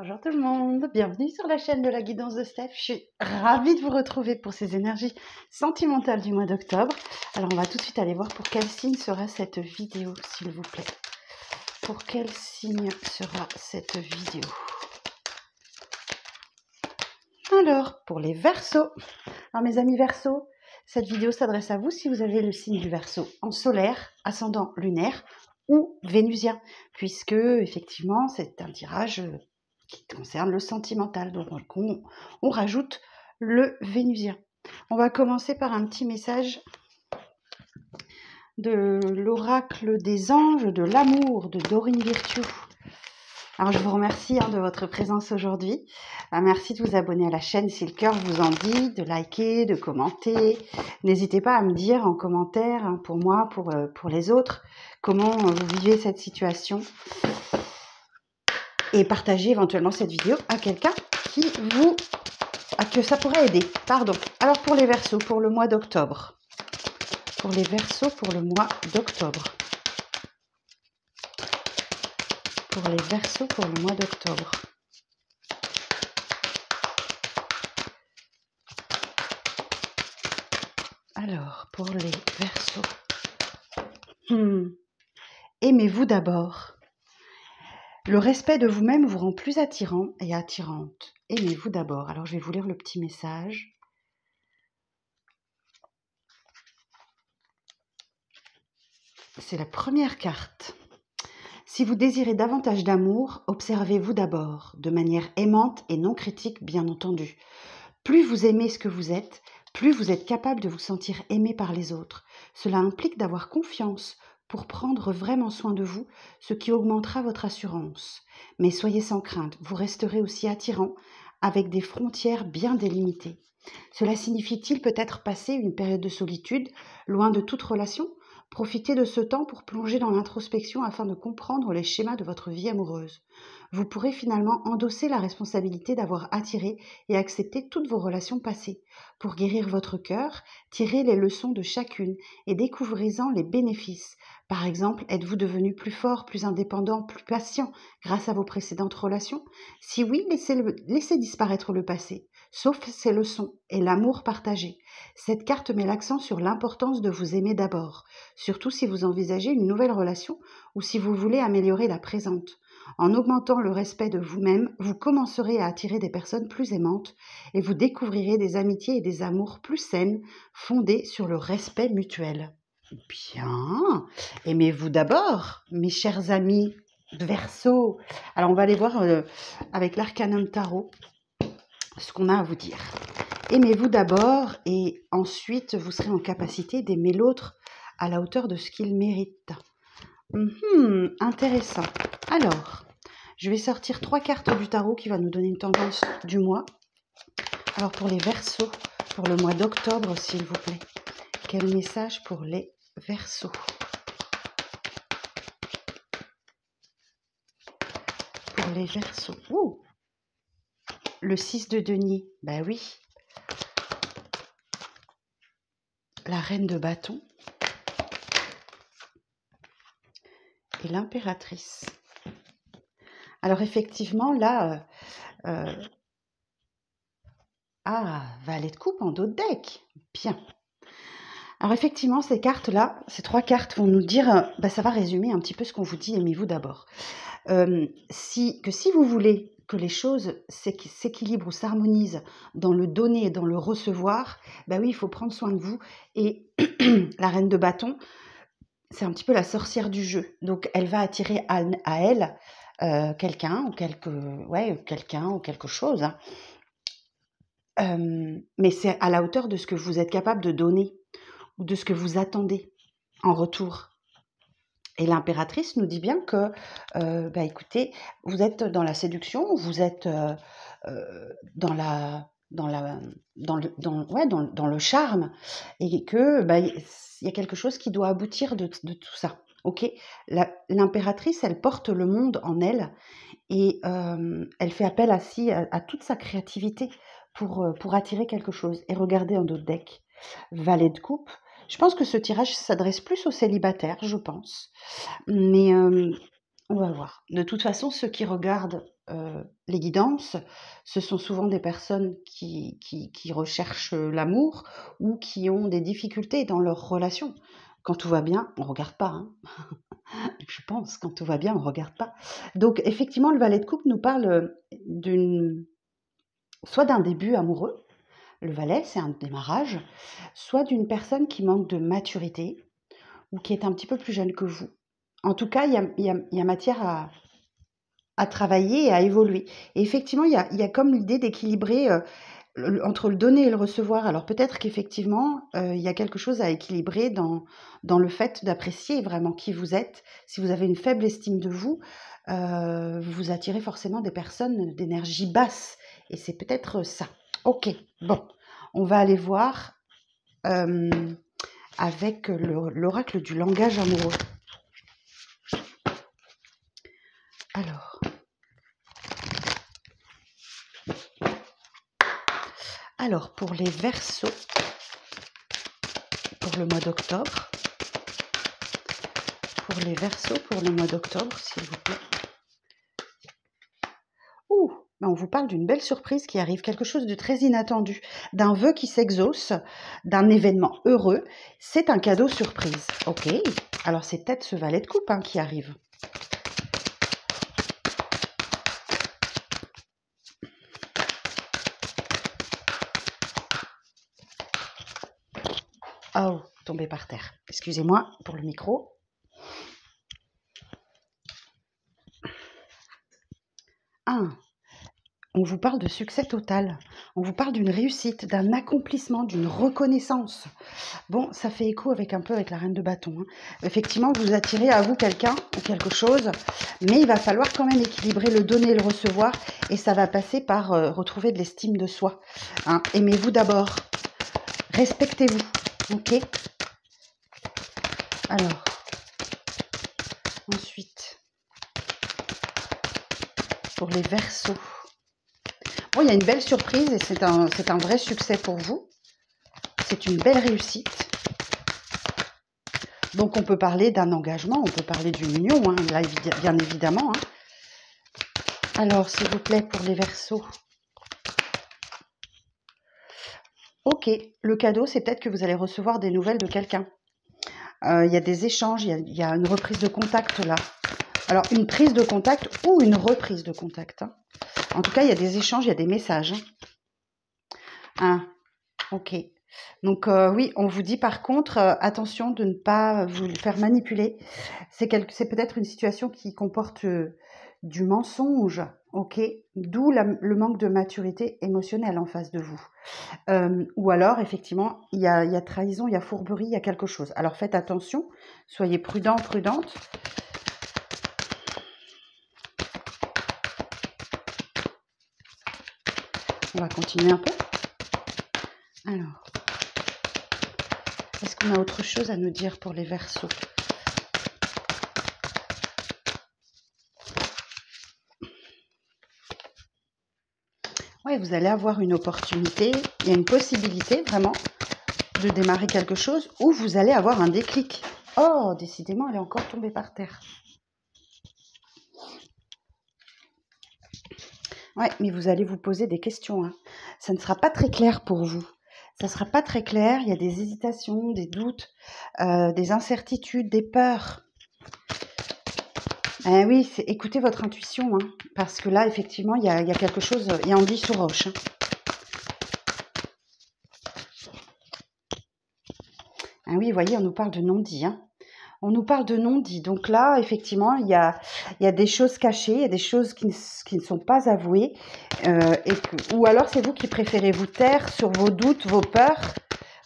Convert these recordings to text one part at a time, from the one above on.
Bonjour tout le monde, bienvenue sur la chaîne de la guidance de Steph. Je suis ravie de vous retrouver pour ces énergies sentimentales du mois d'octobre. Alors on va tout de suite aller voir pour quel signe sera cette vidéo, s'il vous plaît. Pour quel signe sera cette vidéo? Alors, pour les Verseaux. Alors mes amis Verseaux, cette vidéo s'adresse à vous si vous avez le signe du Verseau en solaire, ascendant lunaire ou vénusien, puisque effectivement c'est un tirage qui concerne le sentimental. Donc on rajoute le vénusien. On va commencer par un petit message de l'oracle des anges de l'amour de Dorine Virtue. Alors je vous remercie de votre présence aujourd'hui. Merci de vous abonner à la chaîne si le cœur vous en dit, de liker, de commenter. N'hésitez pas à me dire en commentaire, pour moi, pour les autres, comment vous vivez cette situation. Et partagez éventuellement cette vidéo à quelqu'un que ça pourrait aider. Pardon. Alors pour les Verseaux, pour le mois d'octobre. Pour les Verseaux, pour le mois d'octobre. Pour les Verseaux, pour le mois d'octobre. Alors, pour les Verseaux. Aimez-vous d'abord. Le respect de vous-même vous rend plus attirant et attirante. Aimez-vous d'abord. Alors, je vais vous lire le petit message. C'est la première carte. Si vous désirez davantage d'amour, observez-vous d'abord, de manière aimante et non critique, bien entendu. Plus vous aimez ce que vous êtes, plus vous êtes capable de vous sentir aimé par les autres. Cela implique d'avoir confiance pour prendre vraiment soin de vous, ce qui augmentera votre assurance. Mais soyez sans crainte, vous resterez aussi attirant avec des frontières bien délimitées. Cela signifie-t-il peut-être passer une période de solitude, loin de toute relation ? Profitez de ce temps pour plonger dans l'introspection afin de comprendre les schémas de votre vie amoureuse. Vous pourrez finalement endosser la responsabilité d'avoir attiré et accepté toutes vos relations passées. Pour guérir votre cœur, tirez les leçons de chacune et découvrez-en les bénéfices. Par exemple, êtes-vous devenu plus fort, plus indépendant, plus patient grâce à vos précédentes relations? Si oui, laissez disparaître le passé, sauf ces leçons et l'amour partagé. Cette carte met l'accent sur l'importance de vous aimer d'abord, surtout si vous envisagez une nouvelle relation ou si vous voulez améliorer la présente. En augmentant le respect de vous-même, vous commencerez à attirer des personnes plus aimantes et vous découvrirez des amitiés et des amours plus saines, fondées sur le respect mutuel. Bien, aimez-vous d'abord, mes chers amis Verseaux. Alors on va aller voir avec l'Arcanum Tarot ce qu'on a à vous dire. Aimez-vous d'abord et ensuite vous serez en capacité d'aimer l'autre à la hauteur de ce qu'il mérite. Intéressant. Alors, je vais sortir 3 cartes du tarot qui va nous donner une tendance du mois. Alors pour les Verseaux, pour le mois d'octobre, s'il vous plaît. Quel message pour les Verseaux? Pour les Verseaux. Ouh, le 6 de denier. Ben oui. La reine de bâton. Et l'impératrice. Alors effectivement, là, valet de coupe en dos de deck. Bien. Alors effectivement, ces cartes-là, ces 3 cartes vont nous dire, ça va résumer un petit peu ce qu'on vous dit, aimez-vous d'abord. Si vous voulez que les choses s'équilibrent ou s'harmonisent dans le donner et dans le recevoir, oui, il faut prendre soin de vous. Et la reine de bâton, c'est un petit peu la sorcière du jeu. Donc, elle va attirer à elle quelqu'un ou quelqu'un ou quelque chose. Mais c'est à la hauteur de ce que vous êtes capable de donner ou de ce que vous attendez en retour. Et l'impératrice nous dit bien que, écoutez, vous êtes dans la séduction, vous êtes dans le charme, et que il y a quelque chose qui doit aboutir de tout ça. Ok, l'impératrice, elle porte le monde en elle et elle fait appel à toute sa créativité pour attirer quelque chose. Et regardez en dos de deck, valet de coupe. Je pense que ce tirage s'adresse plus aux célibataires, je pense. Mais On va voir. De toute façon, ceux qui regardent les guidances, ce sont souvent des personnes qui recherchent l'amour ou qui ont des difficultés dans leur relation. Quand tout va bien, on ne regarde pas. Hein. Je pense, quand tout va bien, on ne regarde pas. Donc, effectivement, le valet de coupe nous parle soit d'un début amoureux, le valet, c'est un démarrage, soit d'une personne qui manque de maturité ou qui est un petit peu plus jeune que vous. En tout cas, il y a matière à travailler et à évoluer. Et effectivement, il y a comme l'idée d'équilibrer entre le donner et le recevoir. Alors peut-être qu'effectivement, il y a quelque chose à équilibrer dans le fait d'apprécier vraiment qui vous êtes. Si vous avez une faible estime de vous, vous attirez forcément des personnes d'énergie basse. Et c'est peut-être ça. Ok, bon, on va aller voir avec l'oracle du langage amoureux. Alors, pour les Verseaux, pour le mois d'octobre, pour le mois d'octobre, s'il vous plaît. Ouh, on vous parle d'une belle surprise qui arrive, quelque chose de très inattendu, d'un vœu qui s'exauce, d'un événement heureux. C'est un cadeau surprise. Ok, alors c'est peut-être ce valet de coupe qui arrive. Oh, tombé par terre. Excusez-moi pour le micro. On vous parle de succès total. On vous parle d'une réussite, d'un accomplissement, d'une reconnaissance. Bon, ça fait écho avec un peu avec la reine de bâton. Effectivement, vous attirez à vous quelqu'un ou quelque chose, mais il va falloir quand même équilibrer le donner et le recevoir, et ça va passer par retrouver de l'estime de soi. Aimez-vous d'abord. Respectez-vous. Ok ? Alors, ensuite, pour les Verseaux. Bon, il y a une belle surprise et c'est un vrai succès pour vous. C'est une belle réussite. Donc, on peut parler d'un engagement, on peut parler d'une union, là, bien évidemment. Alors, s'il vous plaît, pour les Verseaux. Ok, le cadeau, c'est peut-être que vous allez recevoir des nouvelles de quelqu'un. Il y a des échanges, il y a une reprise de contact là. Alors, une prise de contact ou une reprise de contact. En tout cas, il y a des échanges, il y a des messages. Ok. Donc, oui, on vous dit par contre, attention de ne pas vous faire manipuler. C'est peut-être une situation qui comporte du mensonge, ok? D'où le manque de maturité émotionnelle en face de vous. Ou alors, effectivement, il y a trahison, il y a fourberie, il y a quelque chose. Alors, faites attention, soyez prudent, prudente. On va continuer un peu. Alors, est-ce qu'on a autre chose à nous dire pour les Verseaux ? Oui, vous allez avoir une opportunité, il y a une possibilité vraiment de démarrer quelque chose ou vous allez avoir un déclic. Oh, décidément, elle est encore tombée par terre. Ouais, mais vous allez vous poser des questions. Ça ne sera pas très clair pour vous. Ça ne sera pas très clair. Il y a des hésitations, des doutes, des incertitudes, des peurs. Oui, écoutez votre intuition, parce que là, effectivement, il y a quelque chose, il y a anguille sous roche. Oui, vous voyez, on nous parle de non-dit. On nous parle de non-dit. Donc là, effectivement, il y a des choses cachées, il y a des choses qui ne sont pas avouées. Ou alors, c'est vous qui préférez vous taire sur vos doutes, vos peurs,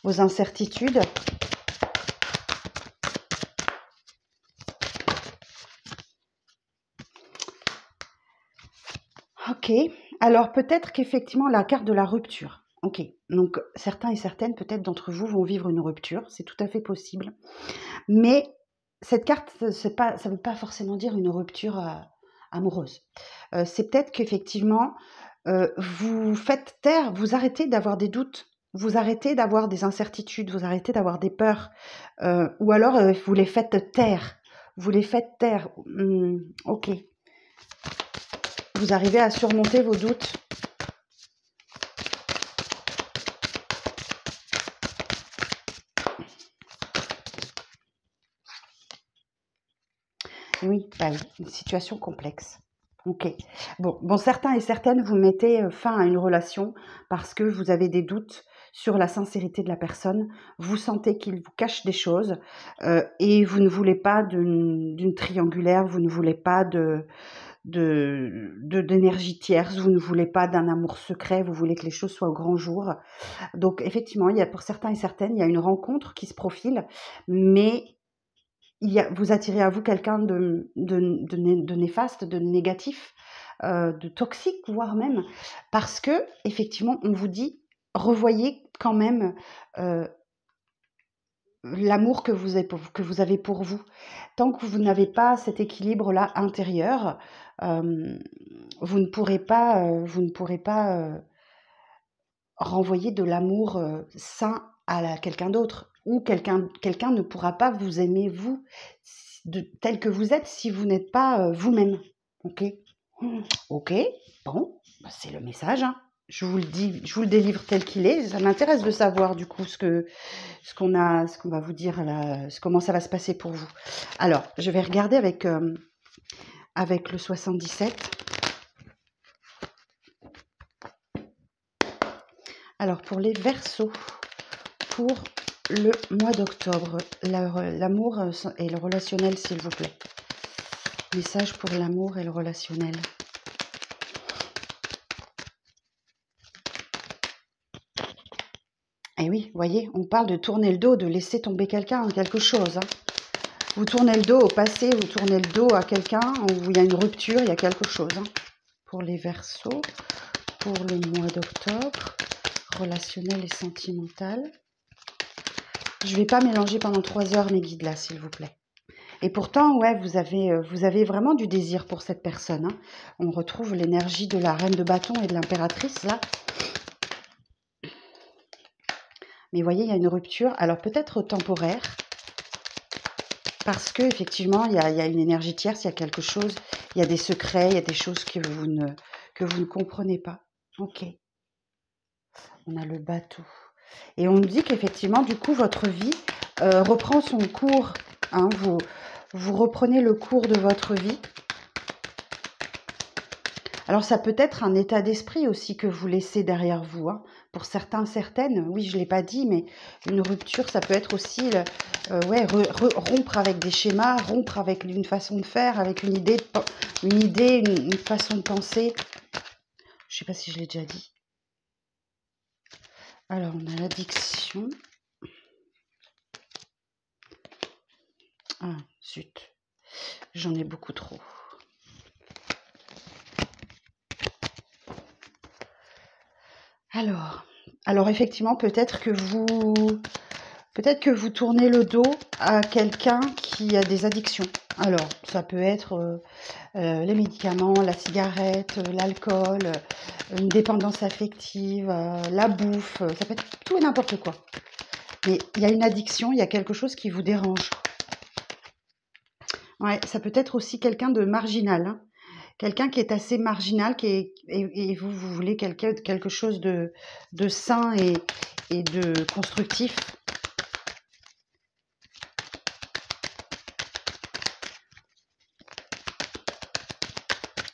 vos incertitudes. Ok. Alors, peut-être qu'effectivement, la carte de la rupture. Ok. Donc, certains et certaines, peut-être d'entre vous, vont vivre une rupture. C'est tout à fait possible. Mais cette carte, ça ne veut pas forcément dire une rupture amoureuse. C'est peut-être qu'effectivement, vous faites taire, vous arrêtez d'avoir des doutes, vous arrêtez d'avoir des incertitudes, vous arrêtez d'avoir des peurs, ou alors vous les faites taire vous les faites taire. Ok. Vous arrivez à surmonter vos doutes. Oui, bah oui, une situation complexe. Ok. Bon, certains et certaines, vous mettez fin à une relation parce que vous avez des doutes sur la sincérité de la personne. Vous sentez qu'il vous cache des choses et vous ne voulez pas d'une triangulaire, vous ne voulez pas d'énergie tierce, vous ne voulez pas d'un amour secret, vous voulez que les choses soient au grand jour. Donc effectivement, il y a pour certains et certaines, il y a une rencontre qui se profile, mais vous attirez à vous quelqu'un de néfaste, de négatif, de toxique, voire même, parce que effectivement, on vous dit, revoyez quand même l'amour que vous avez pour vous. Tant que vous n'avez pas cet équilibre-là intérieur, vous ne pourrez pas renvoyer de l'amour sain à quelqu'un d'autre. Ou quelqu'un ne pourra pas vous aimer, vous, tel que vous êtes, si vous n'êtes pas vous-même. Ok. Ok, bon, bah, c'est le message. Hein. Je vous le dis, je vous le délivre tel qu'il est. Ça m'intéresse de savoir du coup ce qu'on va vous dire là, comment ça va se passer pour vous. Alors, je vais regarder avec le 77. Alors, pour les Verseaux, pour le mois d'octobre, l'amour et le relationnel, s'il vous plaît. Message pour l'amour et le relationnel. Et oui, voyez, on parle de tourner le dos, de laisser tomber quelqu'un, quelque chose. Hein. Vous tournez le dos au passé, vous tournez le dos à quelqu'un où il y a une rupture, il y a quelque chose. Hein. Pour les Verseaux, pour le mois d'octobre, relationnel et sentimental. Je ne vais pas mélanger pendant 3 heures mes guides là, s'il vous plaît. Et pourtant, ouais, vous avez vraiment du désir pour cette personne. Hein. On retrouve l'énergie de la reine de bâton et de l'impératrice là. Mais vous voyez, il y a une rupture, alors peut-être temporaire, parce que effectivement, il y a une énergie tierce, il y a quelque chose, il y a des secrets, il y a des choses que vous ne comprenez pas. Ok. On a le bateau. Et on nous dit qu'effectivement, du coup, votre vie reprend son cours. Hein, vous reprenez le cours de votre vie. Alors, ça peut être un état d'esprit aussi que vous laissez derrière vous. Hein. Pour certains, certaines, oui, je ne l'ai pas dit, mais une rupture, ça peut être aussi rompre avec des schémas, rompre avec une façon de faire, avec une idée, une façon de penser. Je ne sais pas si je l'ai déjà dit. Alors, on a l'addiction. Ah, zut. J'en ai beaucoup trop. Alors effectivement, peut-être que vous tournez le dos à quelqu'un qui a des addictions. Alors, ça peut être les médicaments, la cigarette, l'alcool, une dépendance affective, la bouffe, ça peut être tout et n'importe quoi. Mais il y a une addiction, il y a quelque chose qui vous dérange. Ouais, ça peut être aussi quelqu'un de marginal, hein. Quelqu'un qui est assez marginal, et vous voulez quelque chose de sain et de constructif.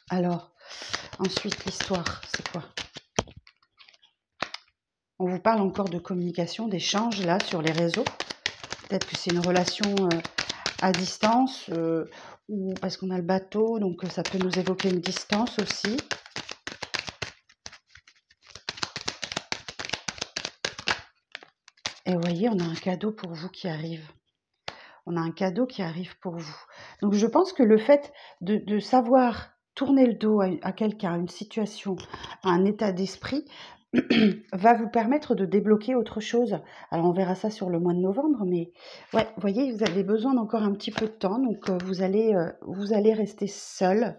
Alors, ensuite, l'histoire, c'est quoi? On vous parle encore de communication, d'échange, là, sur les réseaux. Peut-être que c'est une relation à distance, ou parce qu'on a le bateau, donc ça peut nous évoquer une distance aussi. Et vous voyez, on a un cadeau pour vous qui arrive. On a un cadeau qui arrive pour vous. Donc je pense que le fait de savoir tourner le dos à quelqu'un, à une situation, à un état d'esprit, va vous permettre de débloquer autre chose. Alors on verra ça sur le mois de novembre, mais ouais, vous voyez, vous avez besoin d'encore un petit peu de temps, donc vous allez rester seul,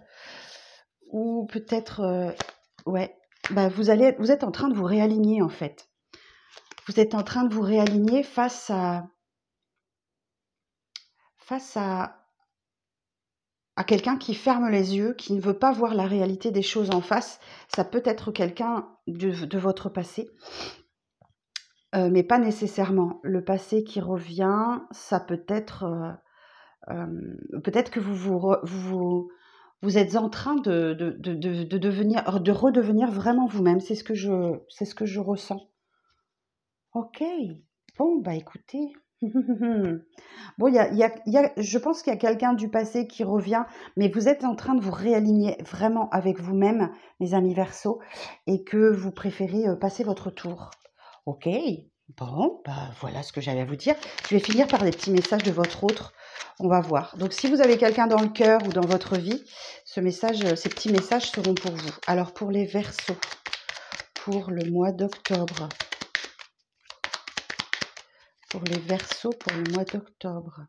ou peut-être, ouais, bah vous êtes en train de vous réaligner en fait. Vous êtes en train de vous réaligner face à à quelqu'un qui ferme les yeux, qui ne veut pas voir la réalité des choses en face. Ça peut être quelqu'un de votre passé, mais pas nécessairement. Le passé qui revient, ça peut être... peut-être que vous êtes en train de redevenir vraiment vous-même. C'est ce que je ressens. Ok. Bon, bah écoutez. Bon, je pense qu'il y a quelqu'un du passé qui revient, mais vous êtes en train de vous réaligner vraiment avec vous-même, mes amis Verseau, et que vous préférez passer votre tour. Ok. Bon, bah voilà ce que j'avais à vous dire. Je vais finir par des petits messages de votre autre. On va voir. Donc, si vous avez quelqu'un dans le cœur ou dans votre vie, ces petits messages seront pour vous. Alors, pour les Verseaux, pour le mois d'octobre. Pour les Verseaux, pour le mois d'octobre.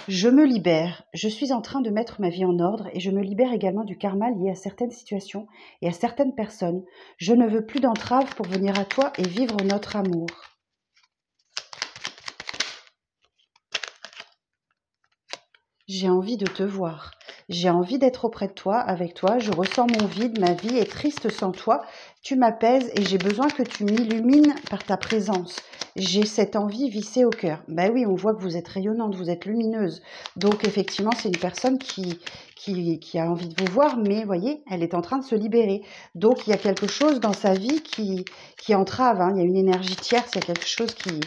Je me libère. Je suis en train de mettre ma vie en ordre et je me libère également du karma lié à certaines situations et à certaines personnes. Je ne veux plus d'entraves pour venir à toi et vivre notre amour. J'ai envie de te voir. J'ai envie d'être auprès de toi, avec toi. Je ressens mon vide, ma vie est triste sans toi. Tu m'apaises et j'ai besoin que tu m'illumines par ta présence. J'ai cette envie vissée au cœur. Ben oui, on voit que vous êtes rayonnante, vous êtes lumineuse. Donc effectivement, c'est une personne qui a envie de vous voir, mais vous voyez, elle est en train de se libérer. Donc il y a quelque chose dans sa vie qui entrave. Hein. Il y a une énergie tierce, il y a quelque chose qui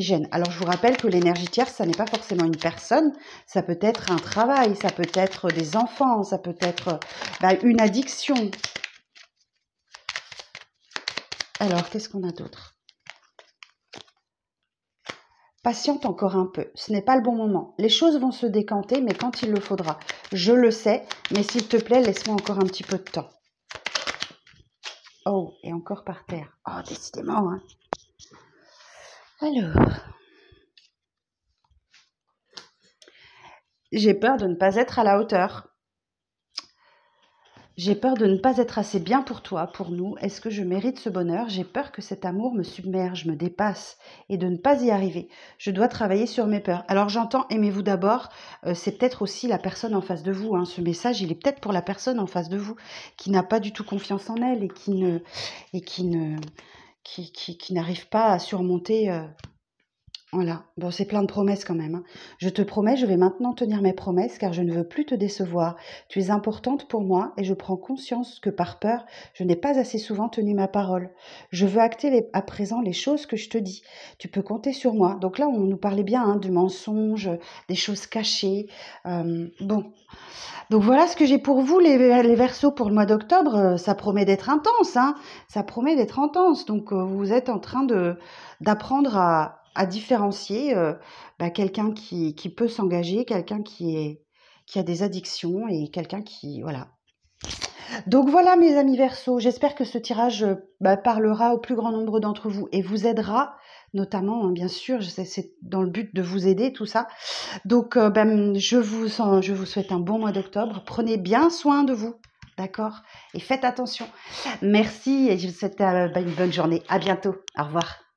gêne. Alors, je vous rappelle que l'énergie tierce, ça n'est pas forcément une personne, ça peut être un travail, ça peut être des enfants, ça peut être une addiction. Alors, qu'est-ce qu'on a d'autre? Patiente encore un peu, ce n'est pas le bon moment. Les choses vont se décanter, mais quand il le faudra. Je le sais, mais s'il te plaît, laisse-moi encore un petit peu de temps. Oh, et encore par terre. Oh, décidément, hein. Alors... J'ai peur de ne pas être à la hauteur. J'ai peur de ne pas être assez bien pour toi, pour nous. Est-ce que je mérite ce bonheur? J'ai peur que cet amour me submerge, me dépasse et de ne pas y arriver. Je dois travailler sur mes peurs. Alors j'entends, aimez-vous d'abord, c'est peut-être aussi la personne en face de vous. Hein. Ce message, il est peut-être pour la personne en face de vous qui n'a pas du tout confiance en elle et qui n'arrive pas à surmonter... Voilà, bon, c'est plein de promesses quand même. Hein. Je te promets, je vais maintenant tenir mes promesses car je ne veux plus te décevoir. Tu es importante pour moi et je prends conscience que par peur, je n'ai pas assez souvent tenu ma parole. Je veux acter à présent les choses que je te dis. Tu peux compter sur moi. Donc là, on nous parlait bien hein, du mensonge, des choses cachées. Bon, donc voilà ce que j'ai pour vous, les Verseaux, pour le mois d'octobre. Ça promet d'être intense, hein. Ça promet d'être intense. Donc vous êtes en train d'apprendre à différencier quelqu'un qui peut s'engager, quelqu'un qui a des addictions et quelqu'un qui... Voilà. Donc voilà mes amis Verseaux, j'espère que ce tirage parlera au plus grand nombre d'entre vous et vous aidera, notamment bien sûr, c'est dans le but de vous aider tout ça. Donc je vous souhaite un bon mois d'octobre, prenez bien soin de vous, d'accord? Et faites attention. Merci et je vous souhaite une bonne journée, à bientôt, au revoir.